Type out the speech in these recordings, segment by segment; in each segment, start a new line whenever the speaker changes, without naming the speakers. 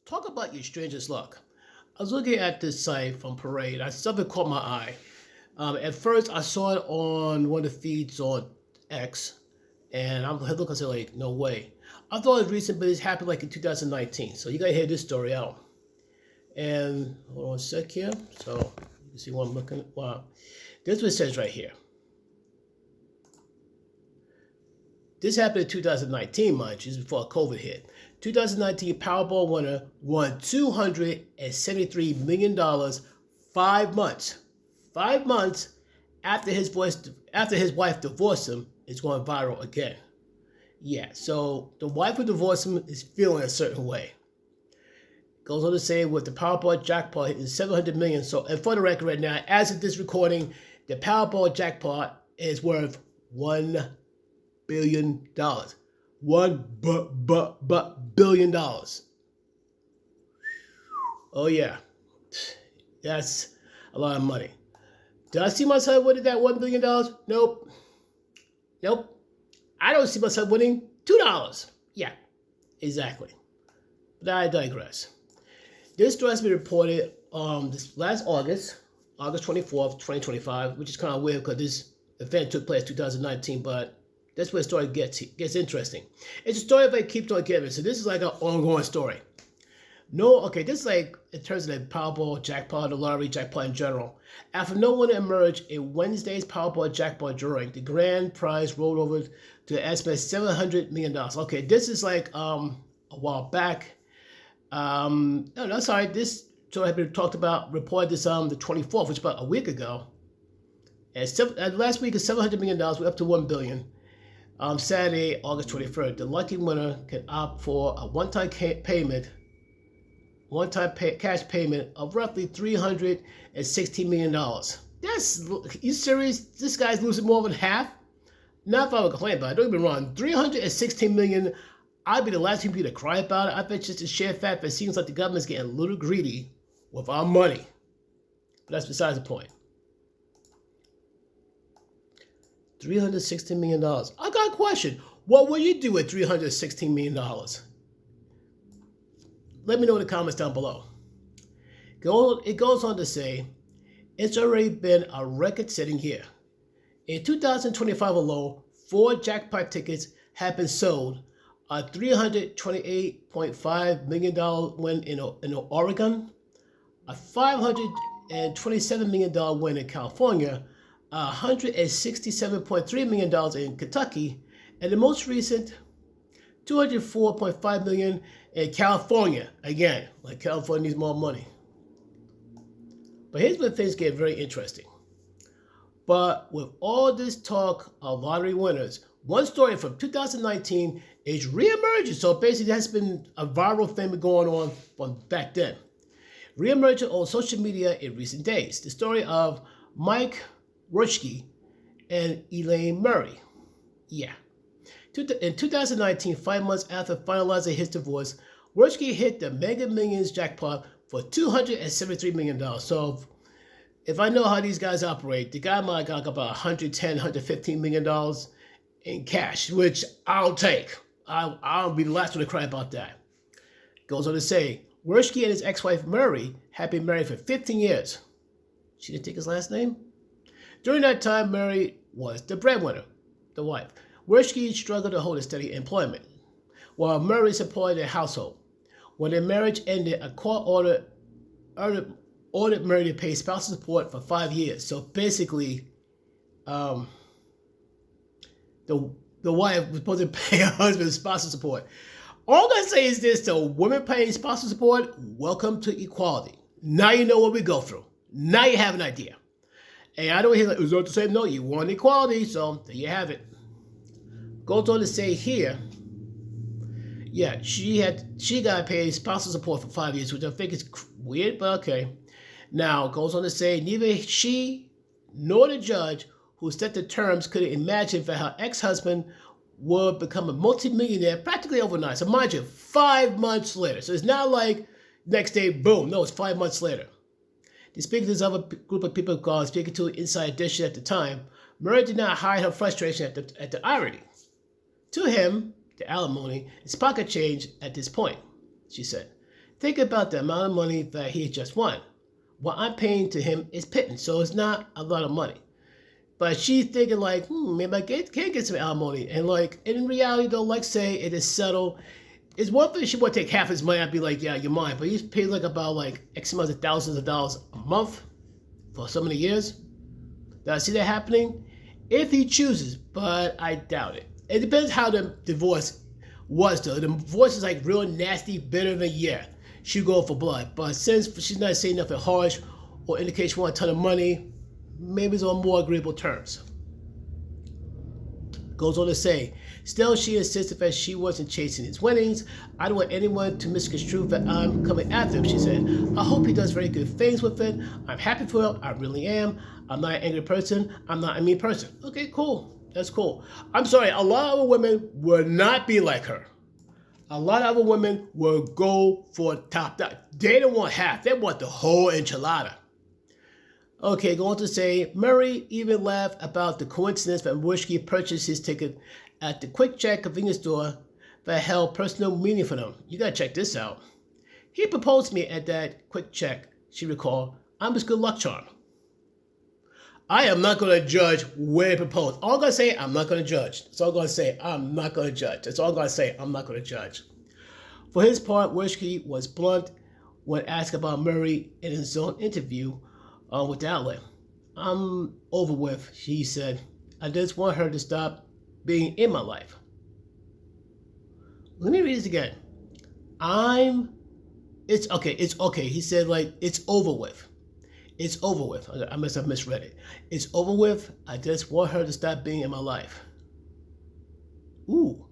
Talk about your strangest luck. I was looking at this site from Parade. Something caught my eye. At first, I saw it on one of the feeds on X, and I'm looking and say like, no way. I thought it was recent, but it happened like in 2019. So you gotta hear this story out. And hold on a sec here. So you can see what I'm looking at. Wow. This is what it says right here. This happened in 2019, mind you, before COVID hit. 2019 Powerball winner won $273 million 5 months. 5 months after his wife divorced him, it's going viral again. Yeah, so the wife who divorced him is feeling a certain way. Goes on to say with the Powerball jackpot hitting 700 million. So, and for the record right now, as of this recording, the Powerball jackpot is worth $1 billion. $1 billion. Oh yeah, that's a lot of money. Did I see myself winning that $1 billion? Nope. I don't see myself winning $2. Yeah, exactly. But I digress. This story has been reported this last August 24th, 2025, which is kind of weird because this event took place 2019, but that's where the story gets interesting. It's a story that keeps on giving, so this is like an ongoing story. This is like in terms of the Powerball jackpot, the lottery jackpot in general. After no one emerged in Wednesday's Powerball jackpot drawing, the grand prize rolled over to an estimated $700 million. Okay, this is like a while back. Sorry, this story had been reported this the 24th, which is about a week ago. And last week is $700 million, we're up to $1 billion. Saturday, August 23rd, the lucky winner can opt for a one-time cash payment of roughly $316 million. You serious? This guy's losing more than half? Not if I would complain about it. Don't get me wrong. $316 million. I'd be the last people to cry about it. I bet just a sheer fact that it seems like the government's getting a little greedy with our money. But that's besides the point. $316 million. I got a question. What will you do with $316 million? Let me know in the comments down below. It goes on to say, it's already been a record-setting year. In 2025 alone, 4 jackpot tickets have been sold. A $328.5 million win in Oregon, a $527 million win in California, $167.3 million in Kentucky, and the most recent $204.5 million in California. Again, like California needs more money. But here's where things get very interesting. But with all this talk of lottery winners, one story from 2019 is re-emerging. So basically that's been a viral thing going on from back then. Re-emerging on social media in recent days. The story of Mike Wojcicki and Elaine Murray. Yeah. In 2019, 5 months after finalizing his divorce, Wojcicki hit the Mega Millions jackpot for $273 million. So if I know how these guys operate, the guy might got about $110, $115 million in cash, which I'll take. I'll be the last one to cry about that. Goes on to say, Wojcicki and his ex-wife Murray had been married for 15 years. She didn't take his last name? During that time, Murray was the breadwinner, the wife. Wojcicki struggled to hold a steady employment, while Murray supported their household. When their marriage ended, a court ordered Murray to pay spousal support for 5 years. So basically, the wife was supposed to pay her husband spousal support. All I'm going to say is this, to women paying spousal support, welcome to equality. Now you know what we go through. Now you have an idea. And I don't hear like, is that the same? No, you want equality, so there you have it. Goes on to say here, yeah, she got paid spousal support for 5 years, which I think is weird, but okay. Now, goes on to say, neither she nor the judge who set the terms could imagine that her ex-husband would become a multimillionaire practically overnight. So mind you, 5 months later. So it's not like next day, boom. No, it's 5 months later. Speaking to this other group of people called speaking to Inside Edition at the time, Murray did not hide her frustration at the irony. To him, the alimony is pocket change at this point, she said. Think about the amount of money that he just won. What I'm paying to him is pittance, so it's not a lot of money. But she's thinking like, maybe I can get some alimony. And like, in reality though, like say it is settled. It's one thing she want to take half his money. I'd be like, yeah, you're mine. But he's paid like about like X amount of thousands of dollars a month for so many years. Do I see that happening? If he chooses, but I doubt it. It depends how the divorce was though. The divorce is like real nasty, bitter than yeah. She go for blood. But since she's not saying nothing harsh or indicates she want a ton of money, maybe it's on more agreeable terms. Goes on to say, still she insisted that she wasn't chasing his winnings. I don't want anyone to misconstrue that I'm coming after him, she said. I hope he does very good things with it. I'm happy for him. I really am. I'm not an angry person. I'm not a mean person. Okay, cool. That's cool. I'm sorry, a lot of other women will not be like her. A lot of other women will go for top dollar. They don't want half. They want the whole enchilada. Okay, going to say, Murray even laughed about the coincidence that Worski purchased his ticket at the Quick Check convenience store that held personal meaning for them. You gotta check this out. He proposed to me at that Quick Check, she recalled. I'm his good luck charm. I am not going to judge where he proposed. All I'm going to say, I'm not going to judge. That's all I'm going to say. I'm not going to judge. That's all I'm going to say. I'm not going to judge. For his part, Worski was blunt when asked about Murray in his own interview with the outlet. I'm over with, he said. I just want her to stop being in my life. Let me read this again. It's okay. He said like, it's over with. It's over with. I must have misread it. It's over with. I just want her to stop being in my life. Ooh.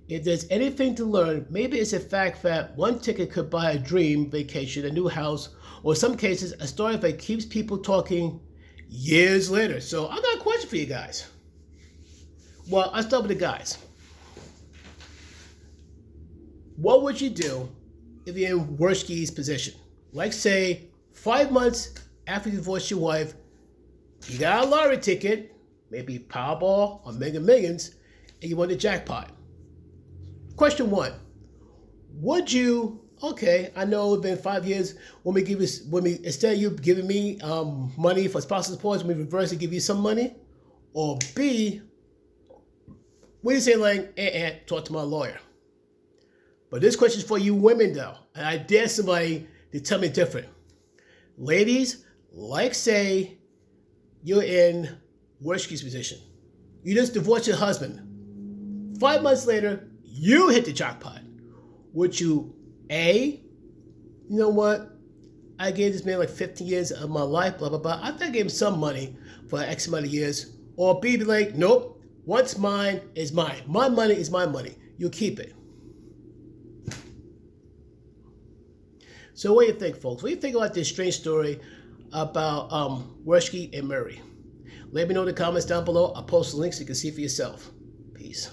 If there's anything to learn, maybe it's the fact that one ticket could buy a dream vacation, a new house, or in some cases, a story that keeps people talking years later. So I got a question for you guys. Well, I'll start with the guys. What would you do if you're in Worski's position? Like say, 5 months after you divorce your wife, you got a lottery ticket, maybe Powerball or Mega Millions, and you won the jackpot. Question 1. Would you, okay, I know it's been 5 years, instead of you giving me money for spousal support, when we reverse and give you some money? Or B, what do you say like, talk to my lawyer? But this question is for you women though, and I dare somebody to tell me different. Ladies, like say you're in Worski's position. You just divorced your husband. 5 months later, you hit the jackpot. Would you A, you know what? I gave this man like 15 years of my life, blah, blah, blah. I think I gave him some money for X amount of years. Or B, be like, nope, what's mine is mine. My money is my money. You keep it. So what do you think, folks? What do you think about this strange story about Worski and Murray? Let me know in the comments down below. I'll post the links so you can see for yourself. Peace.